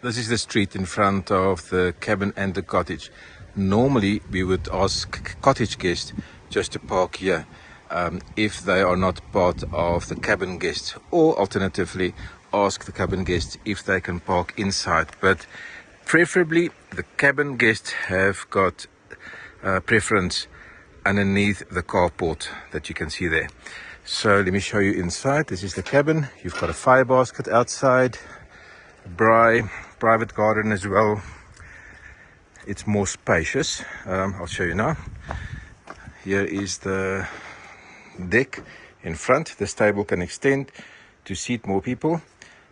This is the street in front of the cabin and the cottage. Normally, we would ask cottage guests just to park here if they are not part of the cabin guests, or alternatively, ask the cabin guests if they can park inside. But preferably, the cabin guests have got preference underneath the carport that you can see there. So let me show you inside. This is the cabin. You've got a fire basket outside, private garden as well. It's more spacious. I'll show you now. Here is the deck in front. This table can extend to seat more people.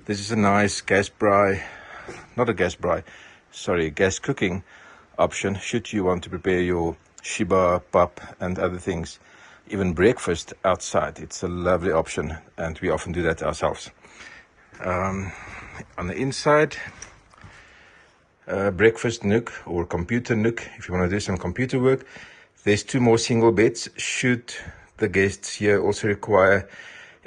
This is a nice gas cooking option should you want to prepare your shiba, pap and other things, even breakfast outside. It's a lovely option and we often do that ourselves. On the inside, breakfast nook or computer nook if you want to do some computer work. There's 2 more single beds should the guests here also require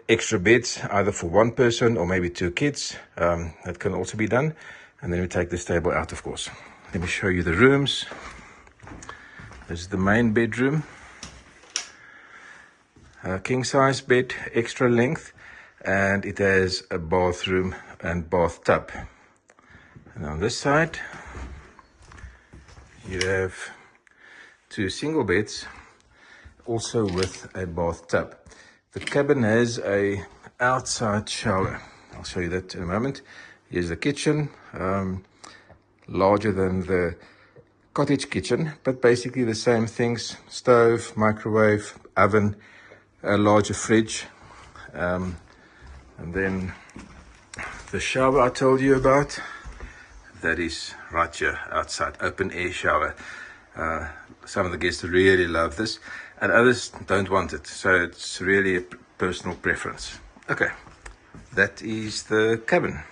extra beds, either for 1 person or maybe 2 kids. That can also be done. And then we take this table out, of course. Let me show you the rooms. This is the main bedroom. King size bed, extra length, and it has a bathroom and bathtub. And on this side, you have 2 single beds, also with a bathtub. The cabin has a outside shower. I'll show you that in a moment. Here's the kitchen, larger than the cottage kitchen, but basically the same things: stove, microwave, oven, a larger fridge, and then the shower I told you about, that is right here outside, open air shower. Some of the guests really love this and others don't want it, so it's really a personal preference. Okay, that is the cabin.